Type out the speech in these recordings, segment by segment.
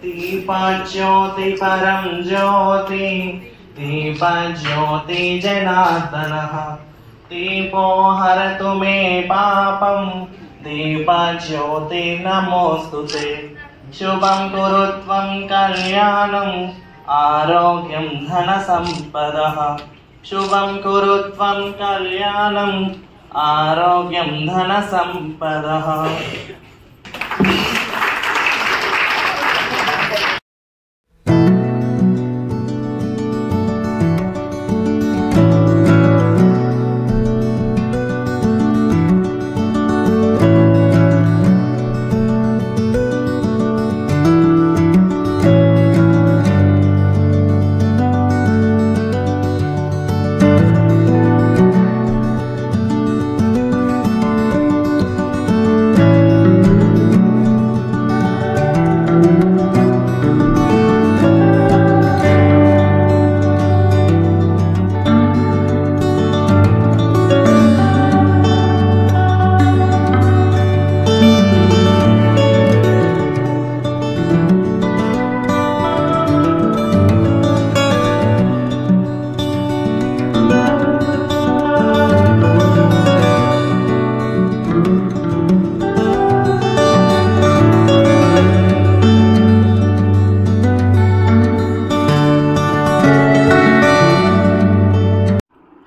दीपज्योति परं ज्योति दीपज्योति जनार्दनः दीपो हरतु मे पापं दीपज्योति नमोस्तुते शुभं कुरु त्वं कल्याणम् आरोग्यं धनसम्पदः शुभं कुरु त्वं कल्याणम् आरोग्यं धनसम्पदः।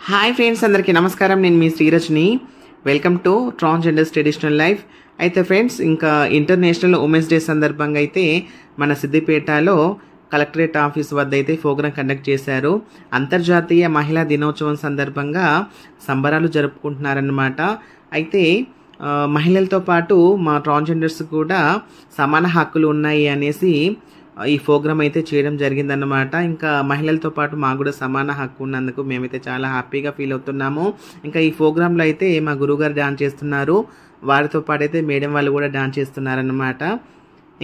హాయ్ ఫ్రెండ్స్, అందరికీ నమస్కారం. నేను మీ Srirajani. Welcome to transgenders traditional life. అయితే ఫ్రెండ్స్, ఇంకా ఇంటర్నేషనల్ ఉమెన్స్ డే సందర్భంగా అయితే మన సిద్దిపేటలో కలెక్టరేట్ ఆఫీస్ వద్ద అయితే ప్రోగ్రాం కండక్ట్ చేశారు. అంతర్జాతీయ మహిళా దినోత్సవం సందర్భంగా సంబరాలు జరుపుకుంటున్నారన్నమాట. అయితే మహిళలతో పాటు మా ట్రాన్స్జెండర్స్ కూడా సమాన హక్కులు ఉన్నాయి అనేసి ఈ ప్రోగ్రామ్ అయితే చేయడం జరిగిందన్నమాట. ఇంకా మహిళలతో పాటు మాకు కూడా సమాన హక్కు ఉన్నందుకు మేమైతే చాలా హ్యాపీగా ఫీల్ అవుతున్నాము. ఇంకా ఈ ప్రోగ్రాంలో అయితే మా గురువుగారు డాన్స్ చేస్తున్నారు, వారితో పాటు అయితే మేడం వాళ్ళు కూడా డాన్స్ చేస్తున్నారన్నమాట.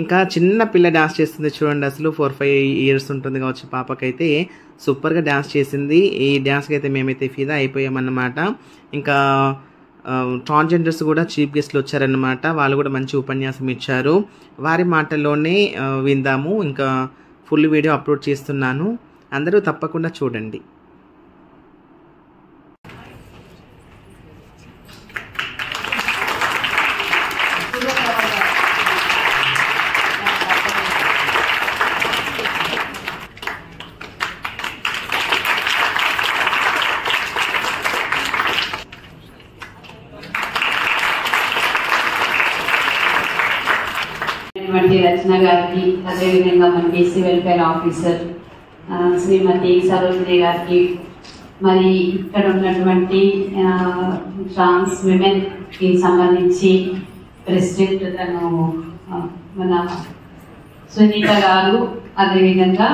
ఇంకా చిన్న పిల్ల డాన్స్ చేస్తుంది చూడండి, అసలు 4-5 ఇయర్స్ ఉంటుంది కావచ్చు పాపకైతే. సూపర్గా డాన్స్ చేసింది. ఈ డాన్స్కి అయితే మేమైతే ఫిదా అయిపోయామన్నమాట. ఇంకా ట్రాన్స్జెండర్స్ కూడా చీఫ్ గెస్ట్లు వచ్చారన్నమాట. వాళ్ళు కూడా మంచి ఉపన్యాసం ఇచ్చారు. వారి మాటల్లోనే విందాము. ఇంకా ఫుల్ వీడియో అప్లోడ్ చేస్తున్నాను, అందరూ తప్పకుండా చూడండి. రచన గారికి, అదేవిధంగా మన బీసీ వెల్ఫేర్ ఆఫీసర్ శ్రీమతి సరోజిని గారికి, మరి ఇక్కడ ఉన్నటువంటి ట్రాన్స్ విమెన్కి సంబంధించి ప్రెసిడెంట్ తను మన సునీత గారు, అదేవిధంగా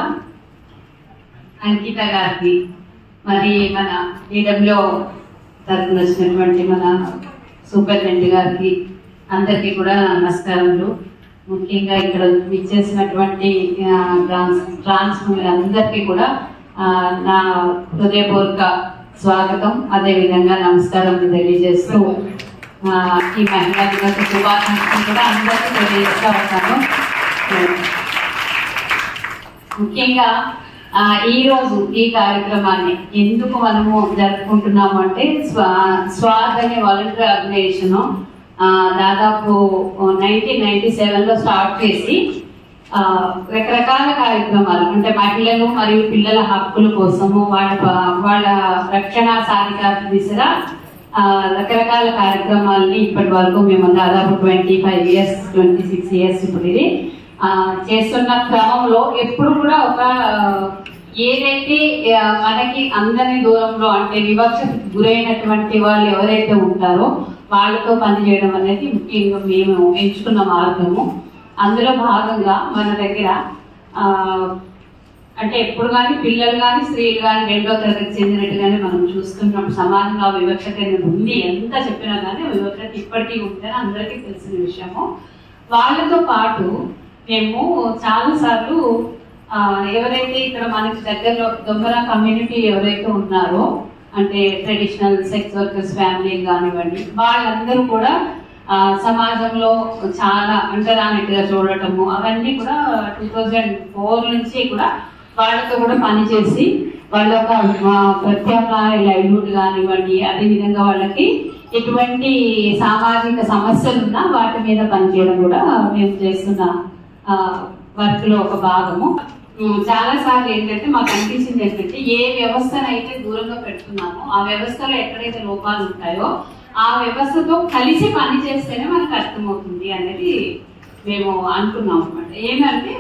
అంకిత గారికి, మరి మన ఈడబ్ల్యూ తరఫున వచ్చినటువంటి మన సూపరింటెండెంట్ గారికి అందరికీ కూడా నమస్కారములు. ముఖ్యంగా ఇక్కడ ఇచ్చేసినటువంటి ట్రాన్స్ అందరికీ కూడా నా హృదయపూర్వక స్వాగతం, అదేవిధంగా నమస్కారం తెలియజేస్తూ ఈ మహిళా దినోత్సవ శుభాకాంక్షలు కూడా అందరికీ తెలియజేస్తూ ఉంటాను. ముఖ్యంగా ఈరోజు ఈ కార్యక్రమాన్ని ఎందుకు మనము జరుపుకుంటున్నాము అంటే స్వాగ్ అనే వాలంటీర్ ఆర్గనైజేషన్ దాదాపు 1997లో స్టార్ట్ చేసి రకరకాల కార్యక్రమాలు అంటే మహిళలు మరియు పిల్లల హక్కుల కోసము వాళ్ళ రక్షణ సాధికారత దిశగా రకరకాల కార్యక్రమాలని ఇప్పటి వరకు మేము దాదాపు 25 ఇయర్స్ 26 ఇయర్స్ ఇప్పుడు ఇది చేస్తున్న క్రమంలో ఎప్పుడు కూడా ఒక ఏదైతే మనకి అందరి దూరంలో అంటే వివక్షకు గురైనటువంటి వాళ్ళు ఎవరైతే ఉంటారో వాళ్ళతో పనిచేయడం అనేది ముఖ్యంగా మేము ఎంచుకున్న మార్గము. అందులో భాగంగా మన దగ్గర అంటే ఎప్పుడు కానీ పిల్లలు కానీ స్త్రీలు కానీ 2వ తరగతి చెందినట్టుగానే మనం చూస్తున్నాం. సమాజంలో వివక్షత ఉంది, ఎంత చెప్పినా కానీ వివక్షత ఇప్పటికీ ఉందని అందరికీ తెలిసిన విషయము. వాళ్ళతో పాటు మేము చాలా సార్లు ఎవరైతే ఇక్కడ మనకి దగ్గరలో దొంగర కమ్యూనిటీ ఎవరైతే ఉన్నారో అంటే ట్రెడిషనల్ సెక్స్ వర్కర్స్ ఫ్యామిలీ కానివ్వండి, వాళ్ళందరూ కూడా సమాజంలో చాలా అంటరానిట్టుగా చూడటము అవన్నీ కూడా 2004 నుంచి కూడా వాళ్ళతో కూడా పనిచేసి వాళ్ళ ఒక ప్రత్యామ్నాయ లైవ్లీహుడ్ కానివ్వండి, అదేవిధంగా వాళ్ళకి ఎటువంటి సామాజిక సమస్యలు ఉన్నా వాటి మీద పనిచేయడం కూడా మేము చేస్తున్న వర్క్ లో ఒక భాగము. చాలా సార్లు ఏంటంటే మాకు అనిపించింది ఏంటంటే ఏ వ్యవస్థనైతే దూరంగా పెడుతున్నామో ఆ వ్యవస్థలో ఎక్కడైతే లోపాలు ఉంటాయో ఆ వ్యవస్థతో కలిసి పని చేస్తేనే మనకు అర్థమవుతుంది అనేది మేము అనుకున్నాం అనమాట. ఏమంటే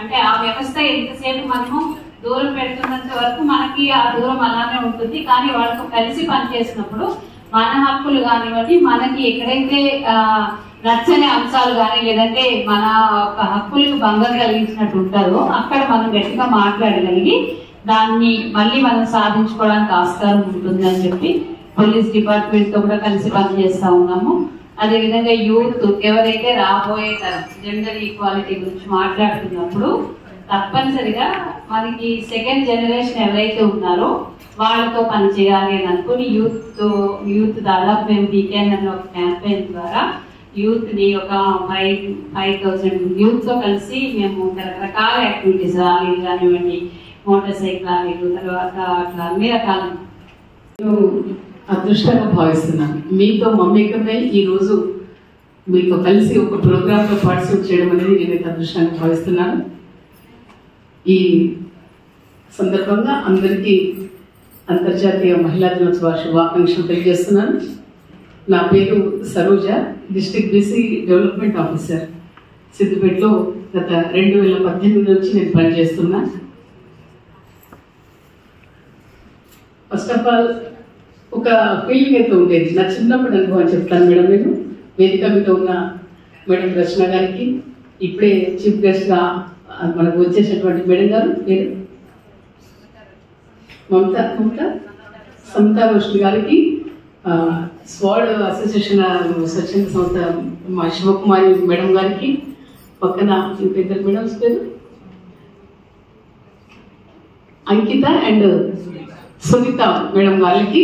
అంటే ఆ వ్యవస్థ ఎంతసేపు మనము దూరం పెడుతున్నంత వరకు మనకి ఆ దూరం అలానే ఉంటుంది. కానీ వాళ్ళతో కలిసి పనిచేసినప్పుడు మన హక్కులు కానివ్వండి, మనకి ఎక్కడైతే నచ్చని అంశాలు కానీ లేదంటే మన హక్కులకు భంగం కలిగించినట్టు ఉంటారో అక్కడ మనం గట్టిగా మాట్లాడగలిగి దాన్ని మళ్ళీ మనం సాధించుకోవడానికి ఆస్కారం ఉంటుంది అని చెప్పి పోలీస్ డిపార్ట్మెంట్ తో కూడా కలిసి పనిచేస్తా ఉన్నాము. అదేవిధంగా యూత్ ఎవరైతే రాబోయే తరం జెండర్ ఈక్వాలిటీ గురించి మాట్లాడుతున్నప్పుడు తప్పనిసరిగా మనకి సెకండ్ జనరేషన్ ఎవరైతే ఉన్నారో వాళ్ళతో పనిచేయాలి అని అనుకుని యూత్ దాదాపు మేము బీకేఎన్ ఒక క్యాంపెయిన్ ద్వారా యూత్ ని ఒక 5,000 యూత్ తో కలిసి మేము రకరకాల యాక్టివిటీస్ ర్యాలీలు కానివ్వండి, మోటార్ సైకిల్ ర్యాలీలు, తర్వాత అట్లా అన్ని రకాల అదృష్టంగా భావిస్తున్నాను. మీతో మమ్మేకమే ఈరోజు మీతో కలిసి ఒక ప్రోగ్రామ్ లో పార్టిసిపేట్ చేయడం అనేది నేనైతే అదృష్టంగా భావిస్తున్నాను. ఈ సందర్భంగా అందరికీ అంతర్జాతీయ మహిళా దినోత్సవ శుభాకాంక్షలు తెలియజేస్తున్నాను. నా పేరు Saroja, district BC development officer సిద్దిపేటలో గత 2018 నుంచి నేను పనిచేస్తున్నా. ఫస్ట్ ఆఫ్ ఆల్ ఒక ఫీలింగ్ అయితే ఉండేది, నా చిన్నప్పుడు అనుభవం చెప్తాను మేడం. నేను వేదిక మీద ఉన్న మేడం రచన గారికి, ఇప్పుడే చీఫ్ గెస్ట్ గా మనకు వచ్చేసినటువంటి మేడం గారు పేరు సమతా రోషిని గారికి, స్వాడ్ అసోసియేషన్ స్వచ్ఛంద సంస్థ మా శివకుమారి మేడం గారికి, పక్కన ఇద్దరు మేడమ్స్ పేరు అంకిత అండ్ సునీత మేడం గారికి,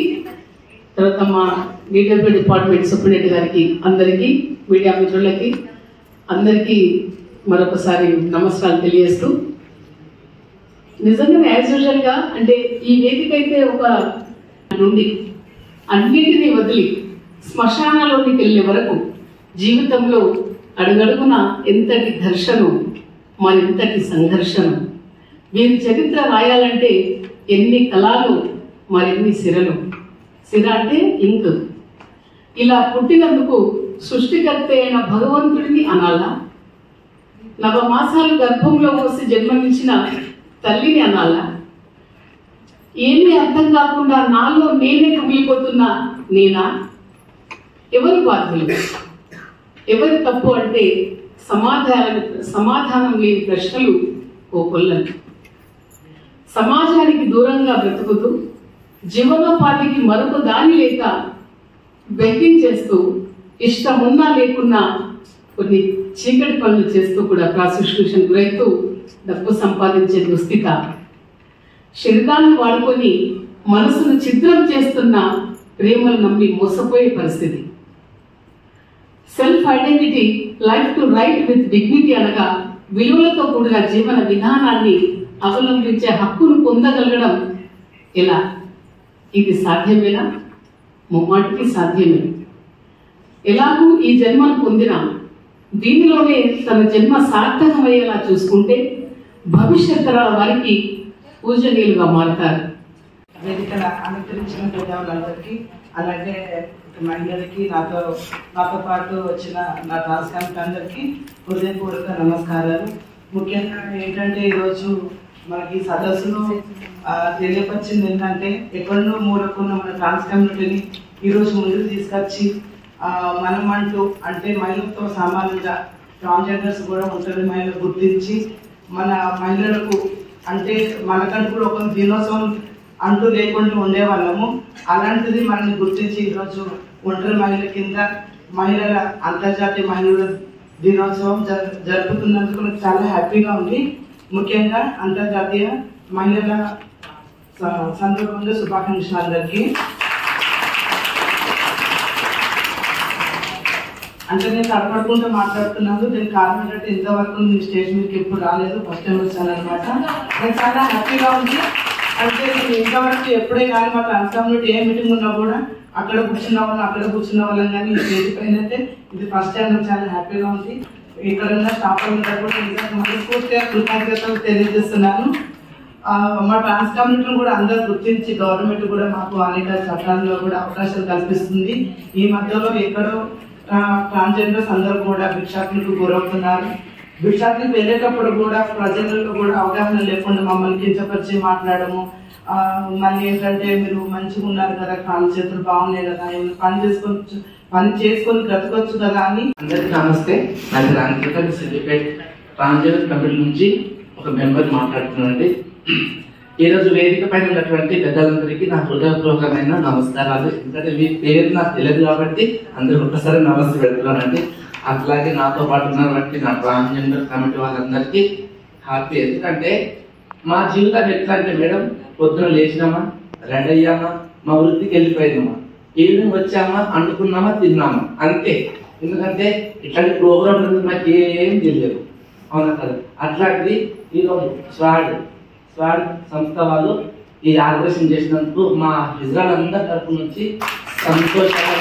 తర్వాత మా డీడబ్ల్యూ డిపార్ట్మెంట్ సూపరింటెండెంట్ గారికి, అందరికీ మీడియా మిత్రులకి అందరికీ మరొకసారి నమస్కారాలు తెలియజేస్తూ, నిజంగానే యాజ్ యూజువల్ గా అంటే ఈ వేదిక అయితే ఒక నుండి అన్నింటినీ వదిలి శ్మశానాలోకి వెళ్ళే వరకు జీవితంలో అడుగడుగున ఎంతటి ఘర్షణ మరింతటి సంఘర్షణ. వీరి చరిత్ర రాయాలంటే ఎన్ని కళలు మరెన్ని సిరలు. సిర అంటే ఇంక్. ఇలా పుట్టినందుకు సృష్టికర్త అయిన భగవంతుడిని అనాలా, నవమాసాలు గర్భంలో మోసి జన్మనిచ్చిన తల్లిని అనాలా, ఏమీ అర్థం కాకుండా నాలో నేనే కుమిలిపోతున్నా నేనా? ఎవరు బాధ్యులు, ఎవరు తప్పు అంటే సమాధానం లేని ప్రశ్నలు ఓ కొల్లను. సమాజానికి దూరంగా బ్రతుకుతూ జీవనోపాధికి మరొక దాని లేక బెగ్గించేస్తూ ఇష్టమున్నా లేకున్నా కొన్ని చీకటి పనులు చేస్తూ కూడా ప్రాసిక్యూషన్ గురైతూ డబ్బు సంపాదించే దుస్థిత, శరీరాన్ని వాడుకొని మనసును ఛిద్రం చేస్తున్న ప్రేమలు నమ్మి మోసపోయే పరిస్థితి. Self identity, life to right with dignity అనగా విలువలతో కూడిన జీవన విధానాన్ని అవలంబించే హక్కును పొందగలగడం ఎలా? ఇది సాధ్యమేనా? ముమ్మాటికి సాధ్యమే. ఎలాగూ ఈ జన్మను పొందిన దీనిలోనే తన జన్మ సార్థకమయ్యేలా చూసుకుంటే భవిష్యత్ తరాల వారికి పూజనీయులుగా మారుతారు. వేదికను అలంకరించిన పెద్దవాళ్ళందరికీ, అలాగే మహిళలకి, నాతో పాటు వచ్చిన నా ట్రాన్స్కాంట్ అందరికీ హృదయపూర్వక నమస్కారాలు. ముఖ్యంగా ఏంటంటే ఈరోజు మనకి సదస్సును తెలియపరిచింది ఏంటంటే ఎక్కడో మూలకున్న మన ట్రాన్స్ కమ్యూనిటీని ఈరోజు ముందుకు తీసుకొచ్చి మనం అంటూ అంటే మహిళలతో సమానంగా ట్రాన్స్జెండర్స్ కూడా ఉంటారు మహిళలు గుర్తించి మన మహిళలకు అంటే మనకంటూ కూడా ఒక దినోత్సవం అంటూ లేకుండా ఉండేవాళ్ళము. అలాంటిది మనల్ని గుర్తించి ఈరోజు ఒంటరి మహిళల కింద మహిళల అంతర్జాతీయ మహిళల దినోత్సవం జరుపుతున్నందుకు నాకు చాలా హ్యాపీగా ఉంది. ముఖ్యంగా అంతర్జాతీయ మహిళల సందర్భంగా శుభాకాంక్షలు అందరికీ. అంటే నేను తడపడుకుంటూ మాట్లాడుతున్నాను. నేను కారణం ఏంటంటే ఇంతవరకు నేను స్టేజ్ మీదకి ఎప్పుడు రాలేదు, ఫస్ట్ టైం వచ్చాను అనమాట. నేను చాలా హ్యాపీగా ఉంది. అంటే నేను ఇంతవరకు ఎప్పుడే కానీ మా ట్రాన్స్ఫార్మర్ ఏ మీటింగ్ ఉన్నా కూడా అక్కడ కూర్చున్న వాళ్ళం కానీ ఈ స్టేజ్ పైన అయితే ఇది ఫస్ట్ టైం నాకు చాలా హ్యాపీగా ఉంది. ఇక్కడ ఉన్న స్టాఫ్ అందరూ కూడా మనస్ఫూర్తిగా కృతజ్ఞతలు తెలియజేస్తున్నాను. మా ట్రాన్స్ కమ్యూనిటీని కూడా అందరూ గుర్తించి గవర్నమెంట్ కూడా మాకు అనేక చట్టాల్లో కూడా అవకాశాలు కల్పిస్తుంది. ఈ మధ్యలో ఎక్కడో ట్రాన్స్జెండర్స్ అందరూ కూడా భిక్షాటనకు గురవుతున్నారు. భిక్షాటనకు వెళ్ళేటప్పుడు కూడా ప్రజలలో కూడా అవగాహన లేకుండా మమ్మల్ని కించపరిచి మాట్లాడము, మళ్ళీ ఏంటంటే మీరు మంచిగా ఉన్నారు కదా, కాళ్ళు చేతులు బాగున్నాయి కదా, పని చేసుకొని బ్రతకొచ్చు కదా అని. అందరికీ నమస్తే. నాకు రాంకిత సిద్దిపేట ట్రాన్స్జెండర్ కమిటీ నుంచి ఒక మెంబర్ మాట్లాడుతున్నానండి. ఈరోజు వేదిక పైన ఉన్నటువంటి పెద్దలందరికీ నా హృదయపూర్వకమైన నమస్కారాలు. ఎందుకంటే మీ పేరు నాకు తెలియదు కాబట్టి అందరూ ఒక్కసారి నమస్తే పెడుతున్నానండి. అట్లాగే నాతో పాటు ఉన్నటువంటి నా ట్రాన్స్జెండర్ కమిటీ వాళ్ళందరికీ హ్యాపీ. ఎందుకంటే మా జీవితం ఎట్లా అంటే మేడం, పొద్దున లేచినామా, రెడీ అయ్యామా, మా వృత్తికి వెళ్ళిపోయినామా, ఈవినింగ్ వచ్చామా, అంటుకున్నామా, తిన్నామా, అంతే. ఎందుకంటే ఇట్లాంటి ప్రోగ్రామ్ నాకు ఏం తెలియదు, అవునా కదా. అట్లాంటిది ఈరోజు స్వాడ్ సంస్థ వాళ్ళు ఈ ఆర్గనైజేషన్ చేసినందుకు మా ఇజ్రాయల్ అందరి తరపు నుంచి సంతోషంగా.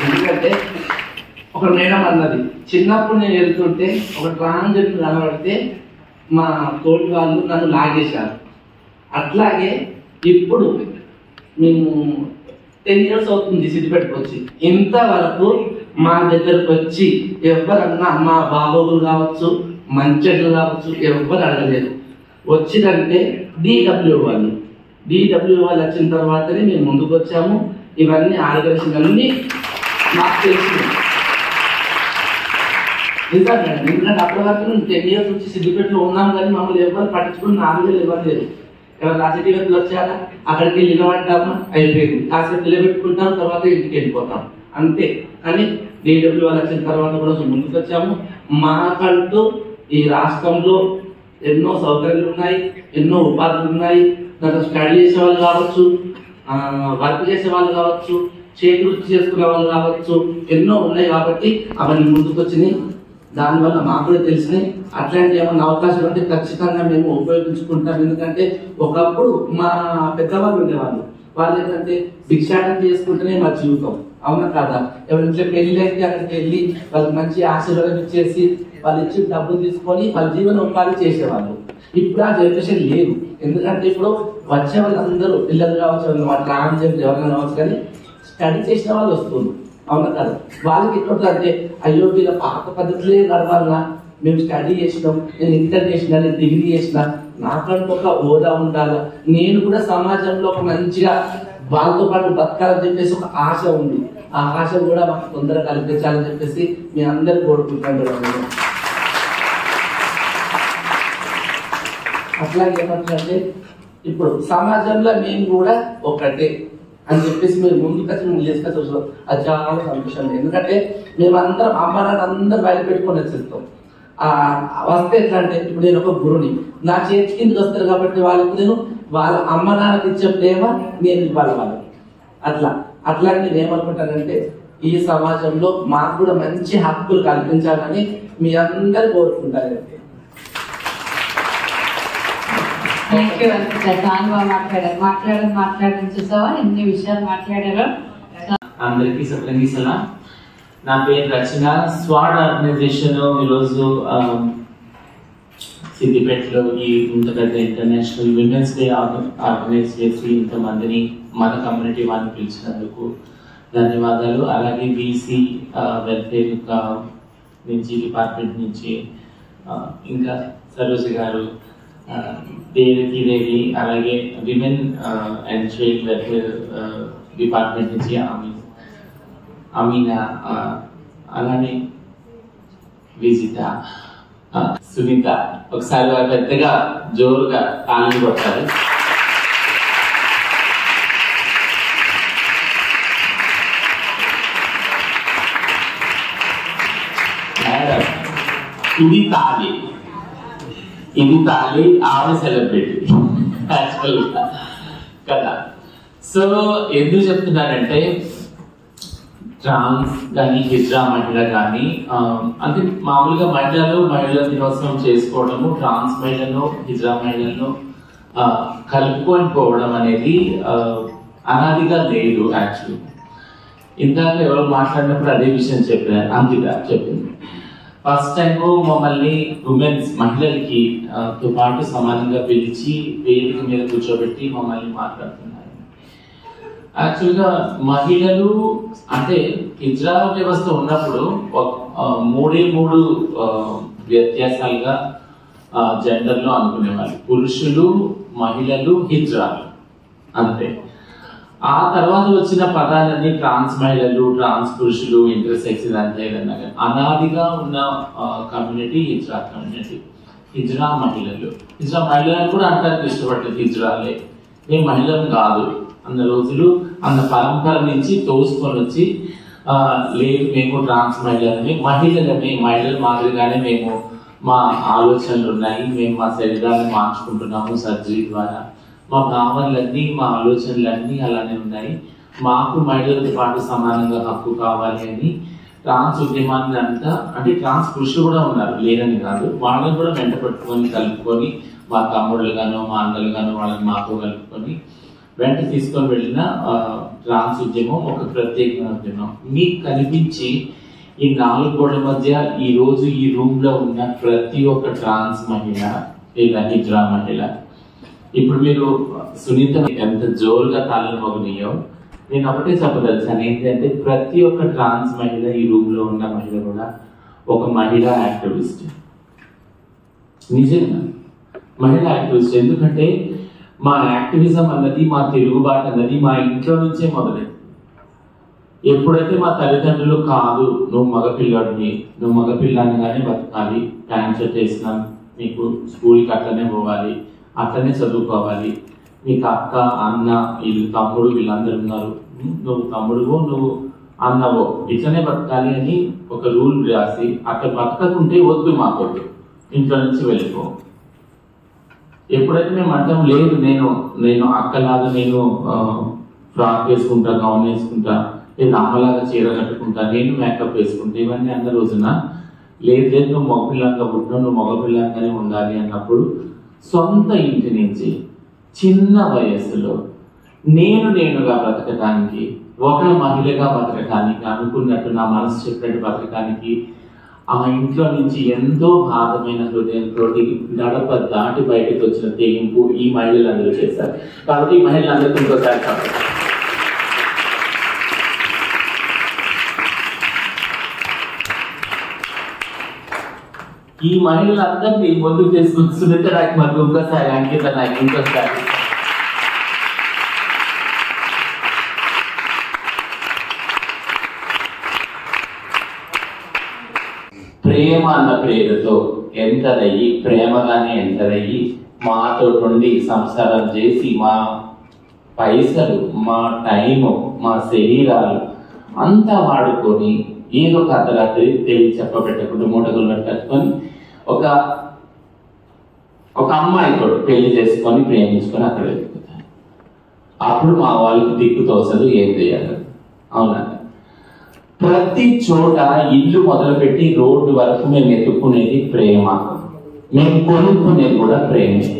ఎందుకంటే ఒక మేడం అన్నది, చిన్నప్పుడు నేను వెళ్తుంటే ఒక ట్రాన్స్జెండర్ కనబడితే మా తోటి వాళ్ళు నన్ను లాగేశారు. అట్లాగే ఇప్పుడు మేము 10 years అవుతుంది సిద్దిపేటకు వచ్చి, ఇంతవరకు మా దగ్గరకు వచ్చి ఎవరన్నా మా బాబోగులు కావచ్చు, మంచెడ్లు కావచ్చు, ఎవరు అడగలేదు. వచ్చిందంటే DW వాళ్ళు వచ్చిన తర్వాతనే మేము ముందుకు వచ్చాము. ఇవన్నీ ఆర్గనైజేషన్ అన్నీ మాకు తెలిసింది నిజంగా. ఎందుకంటే అప్పటి వరకు మేము 10 years వచ్చి సిద్దిపేటలో ఉన్నాం, కానీ మమ్మల్ని ఎవరు పట్టించుకుని 4 వేలు ఇవ్వలేదు. ఎవరు రాజకీయ వ్యక్తులు వచ్చారా, అక్కడికి వెళ్ళి నిలబడ్డామా, అయిపోయింది. కాసేపు నిలబెట్టుకుంటాం, తర్వాత ఇంటికి వెళ్ళిపోతాం, అంతే. కానీ DW వాళ్ళు వచ్చిన తర్వాత కూడా ముందుకు వచ్చాము. మాకంటూ ఈ రాష్ట్రంలో ఎన్నో సౌకర్యాలు ఉన్నాయి, ఎన్నో ఉపాధులు ఉన్నాయి. దాంట్లో స్టడీ చేసే వాళ్ళు కావచ్చు, వర్క్ చేసే వాళ్ళు కావచ్చు, చేతి వృత్తి చేసుకునే వాళ్ళు కావచ్చు, ఎన్నో ఉన్నాయి. కాబట్టి అవన్నీ ముందుకు వచ్చినాయి. దానివల్ల మాకు కూడా తెలిసినాయి. అట్లాంటి ఏమన్నా అవకాశాలు ఉంటే ఖచ్చితంగా మేము ఉపయోగించుకుంటాం. ఎందుకంటే ఒకప్పుడు మా పెద్దవాళ్ళు ఉండేవాళ్ళు, వాళ్ళు ఏంటంటే భిక్షాటన చేసుకుంటేనే మా జీవితం, అవునా కాదా. ఎవరింట్లో పెళ్లి అయితే అక్కడికి వెళ్ళి వాళ్ళకి మంచి ఆశీర్వాదం ఇచ్చేసి వాళ్ళు ఇచ్చి డబ్బులు తీసుకొని వాళ్ళ జీవన ఉపాధి చేసేవాళ్ళు. ఇప్పుడు ఆ జనరేషన్ లేదు. ఎందుకంటే ఇప్పుడు వచ్చే వాళ్ళందరూ పిల్లలు కావచ్చు, వాళ్ళ ట్రాన్స్జెండర్ ఎవరైనా కావచ్చు, కానీ స్టడీ చేసిన వాళ్ళు వస్తుంది, అవునా కదా. వాళ్ళకి ఎట్లా అంటే అయ్యో వీళ్ళ పాత పద్ధతులే నడవాలన్నా, మేము స్టడీ చేసినాం, నేను ఇంటర్ చేసినా, నేను డిగ్రీ చేసినా, నాకంటూ ఒక హోదా ఉండాలా, నేను కూడా సమాజంలో ఒక మంచిగా వాళ్ళతో పాటు బతకాలని చెప్పేసి ఒక ఆశ ఉంది. ఆ ఆశ కూడా మాకు తొందరగా కల్పించాలని చెప్పేసి మీ అందరు కోరుకుంటాను. అట్లాగే ఏమంటే ఇప్పుడు సమాజంలో మేము కూడా ఒకటే అని చెప్పేసి మీరు ముందుకు వచ్చి మేము చేసుకొచ్చు, అది చాలా సంతోషం. ఎందుకంటే మేమందరం అమ్మాయిని అందరూ బయట పెట్టుకొని వచ్చేస్తాం. వస్తే ఎట్లా అంటే ఇప్పుడు నేను ఒక గురుని, నా చేతి కిందకి వస్తారు కాబట్టి వాళ్ళకి నేను వాళ్ళ అమ్మ నాన్నకి ఇచ్చే ప్రేమ నేను ఇవ్వాలి వాళ్ళకి. అట్లాగే నేను ఏమనుకుంటానంటే ఈ సమాజంలో మాకు కూడా మంచి హక్కులు కల్పించాలని మీ అందరు కోరుకుంటారు. చూసావా ఎన్ని విషయాలు మాట్లాడారో. అందరికీ సప్లంగి సలాం. నా పేరు రచన. స్వాడ్ ఆర్గనైజేషన్ ఈరోజు సిద్దిపేటలో ఈ ఇంత పెద్ద ఇంటర్నేషనల్ విమెన్స్ డే ఆర్గనైజ్ చేసి ఇంతమందిని మన కమ్యూనిటీ వాళ్ళని పిలిచినందుకు ధన్యవాదాలు. అలాగే బీసీ వెల్ఫేర్ నుంచి డిపార్ట్మెంట్ నుంచి ఇంకా సరోజ గారు, దేవి, అలాగే women and child welfare department నుంచి అమీనా, అలానే విజిత, సునీత. ఒకసారి పెద్దగా జోరుగా తాళి కొట్టారు. ఇది తాళి ఆమె సెలబ్రిటీ యాక్చువల్గా కదా. సో ఎందుకు చెప్తున్నానంటే ట్రాన్స్ కానీ హిజ్రా మహిళ కానీ అంటే మామూలుగా మహిళల దినోత్సవం చేసుకోవడము ట్రాన్స్ మహిళను హిజ్రా మహిళలను కలుపుకొని పోవడం అనేది అనాదిగా లేదు. యాక్చువల్లీ ఇందాక ఎవరో మాట్లాడినప్పుడు అదే విషయం చెప్పారు, అంకిత చెప్పింది. ఫస్ట్ టైం మమ్మల్ని ఉమెన్స్ మహిళలకి తో పాటు సమానంగా పిలిచి వేదిక మీద కూర్చోబెట్టి మమ్మల్ని మాట్లాడుతున్నారు. యాక్చువల్గా మహిళలు అంటే హిజ్రా వ్యవస్థ ఉన్నప్పుడు మూడు వ్యత్యాసాలుగా జెండర్లో అనుకునేవాళ్ళు, పురుషులు, మహిళలు, హిజ్రాలు అంతే. ఆ తర్వాత వచ్చిన పదాలన్నీ ట్రాన్స్ మహిళలు, ట్రాన్స్ పురుషులు, ఇంటర్సెక్స్ ఇదంతా ఏదన్నా అనాదిగా ఉన్న కమ్యూనిటీ హిజ్రా కమ్యూనిటీ. హిజ్రా మహిళలు కూడా అంటానికి ఇష్టపడలేదు హిజ్రాలే, మేము మహిళలు కాదు అన్న రోజులు, అన్న పరంపర నుంచి తోసుకొని వచ్చి లేదు మేము ట్రాన్స్ మహిళలమే, మహిళల మాదిరిగానే మేము మా ఆలోచనలు ఉన్నాయి, మేము మా శరీరాన్ని మార్చుకుంటున్నాము సర్జరీ ద్వారా, మా భావనలన్నీ మా ఆలోచనలన్నీ అలానే ఉన్నాయి, మాకు మహిళలతో పాటు సమానంగా హక్కు కావాలి అని ట్రాన్స్ ఉద్యమాన్ని అంతా, అంటే ట్రాన్స్ పురుషులు కూడా ఉన్నారు లేదని కాదు, వాళ్ళని కూడా వెంట పట్టుకొని కలుపుకొని మా తమ్ముళ్ళుగానో మా అన్నలుగానో వాళ్ళని మాతో కలుపుకొని వెంట తీసుకొని వెళ్ళిన ట్రాన్స్ ఉద్యమం ఒక ప్రత్యేకమైన ఉద్యమం. మీకు కనిపించి ఈ 4 గోడల మధ్య ఈ రోజు ఈ రూమ్ లో ఉన్న ప్రతి ఒక్క ట్రాన్స్ మహిళ లేదా హిజ్రా మహిళ, ఇప్పుడు మీరు సునీత ఎంత జోరుగా తాళం మోగనియో నేను ఒకటే చెప్పదలిచాను ఏంటంటే ప్రతి ఒక్క ట్రాన్స్ మహిళ ఈ రూమ్ లో ఉన్న మహిళ కూడా ఒక మహిళా యాక్టివిస్ట్, నిజంగా మహిళా యాక్టివిస్ట్. ఎందుకంటే మా యాక్టివిజం అన్నది, మా తిరుగుబాటు అన్నది మా ఇంట్లో నుంచే మొదలైంది. ఎప్పుడైతే మా తల్లిదండ్రులు కాదు నువ్వు మగపిల్లాడిని, నువ్వు మగపిల్లానిగానే బతకాలి, ప్యాంట్ షర్ట్ వేసినాం, నీకు స్కూల్కి అట్లనే పోవాలి, అట్లనే చదువుకోవాలి, నీకు అక్క అన్న వీళ్ళు తమ్ముడు వీళ్ళందరూ ఉన్నారు, నువ్వు తమ్ముడువో నువ్వు అన్నవో ఇట్లనే బతకాలి అని ఒక రూల్ రాసి అట్లా బతకకుంటే వద్దు మాకొద్దు, ఇంట్లో నుంచి వెళ్ళిపో. ఎప్పుడైతే మేము అంటాం లేదు నేను అక్కలాగా నేను ఫ్రాక్ వేసుకుంటా, గౌన్ వేసుకుంటా, నేను అమ్మలాగా చీర కట్టుకుంటా, నేను మేకప్ వేసుకుంటా, ఇవన్నీ అన్న రోజున లేదు నువ్వు మగపిల్లంగా పుట్టినావు, నువ్వు మగపిల్లంగానే ఉండాలి అన్నప్పుడు సొంత ఇంటి నుంచి చిన్న వయస్సులో నేనుగా బ్రతకటానికి, ఒక మహిళగా బ్రతకటానికి, అనుకున్నట్టు నా మనసు చెప్పినట్టు బ్రతకటానికి ఆ ఇంట్లో నుంచి ఎంతో బాధమైన హృదయంతో గడప దాటి బయటకు వచ్చిన తెగింపు ఈ మహిళలందరూ చేశారు. కాబట్టి ఈ మహిళలందరికీ ఇంకోసారి కాబట్టి ఈ మహిళలందరినీ ముందుకు తీసుకుని సునీత నాయక్ మనకు ఇంకోసారి, అంకిత నాయక్ ఇంకోసారి. ప్రేమ అన్న పేరుతో ఎంతరయ్యి, ప్రేమగానే ఎంతరయ్యి మాతో ఉండి సంసారం చేసి మా పైసలు, మా టైము, మా శరీరాలు అంతా వాడుకొని ఏదో ఒక అర్ధరాత్రి తెలివి చెప్పబెట్టకుండా మూటగులు కట్టుకొని ఒక అమ్మాయితో పెళ్లి చేసుకొని ప్రేమించుకొని అక్కడ వెళ్ళిపోతారు. అప్పుడు మా వాళ్ళకి దిక్కు తోసదు ఏం చేయాలి. అవునా? ప్రతి చోట ఇల్లు మొదలుపెట్టి రోడ్డు వరకు మేము ఎత్తుక్కునేది ప్రేమ, మేము కొనుక్కునేది కూడా ప్రేమే.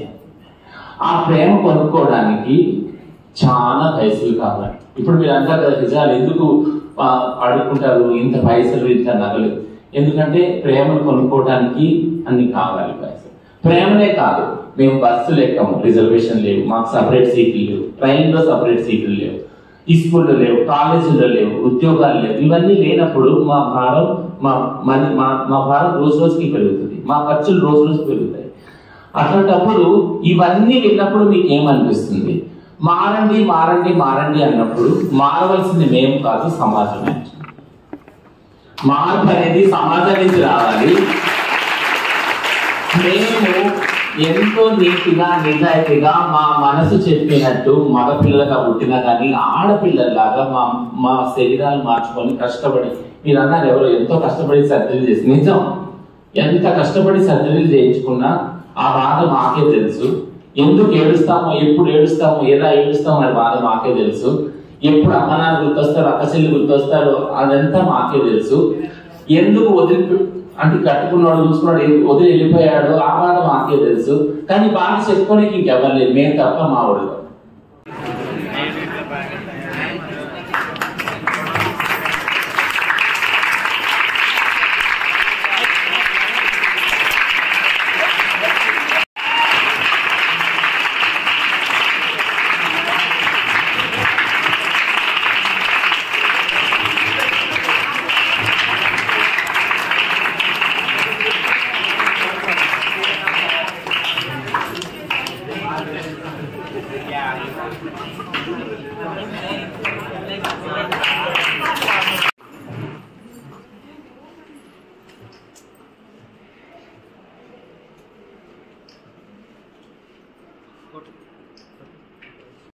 ఆ ప్రేమ కొనుక్కోవడానికి చాలా పైసలు కావాలి. ఇప్పుడు మీరు అంటారు కదా నిజాలు ఎందుకు అడుక్కుంటారు, ఇంత పైసలు ఇంత నగలు, ఎందుకంటే ప్రేమను కొనుక్కోవడానికి అన్ని కావాలి పైసలు. ప్రేమనే కాదు, మేము బస్సులు ఎక్కము, రిజర్వేషన్ లేవు, మాకు సపరేట్ సీట్లు లేవు, ట్రైన్లో సపరేట్ సీట్లు లేవు, ఈ స్కూల్లో లేవు, కాలేజీల్లో లేవు, ఉద్యోగాలు లేవు. ఇవన్నీ లేనప్పుడు మా భారం మా భారం రోజు రోజుకి పెరుగుతుంది, మా ఖర్చులు రోజు రోజుకి పెరుగుతాయి. అట్లాంటప్పుడు ఇవన్నీ విన్నప్పుడు మీకు ఏమనిపిస్తుంది? మారండి మారండి మారండి అన్నప్పుడు మారవలసింది మేము కాదు, సమాజమే. మార్పు అనేది సమాజం నుంచి రావాలి. మేము ఎంతో నీతిగా నిజాయితీగా మా మనసు చెప్పినట్టు మగపిల్లలుగా పుట్టినా కానీ ఆడపిల్లలాగా మా శరీరాలు మార్చుకొని కష్టపడి, మీరు అన్నారు ఎవరో ఎంతో కష్టపడి సర్జరీలు చేసి, నిజం, ఎంత కష్టపడి సర్జరీలు చేయించుకున్నా ఆ బాధ మాకే తెలుసు. ఎందుకు ఏడుస్తామో, ఎప్పుడు ఏడుస్తామో, ఎలా ఏడుస్తామో అనే బాధ మాకే తెలుసు. ఎప్పుడు అమ్మ నాన్న గుర్తొస్తారు, అక్క చెల్లి గుర్తొస్తారు, అదంతా మాకే తెలుసు. ఎందుకు అంటే కట్టుకున్నాడు చూసుకున్నాడు వదిలి వెళ్ళిపోయాడు, ఆ బాధ మాకే తెలుసు. కానీ బాధ చెప్పుకోనికి ఇంకెవరు లేదు, మేము తప్ప మా వాడు. Yeah.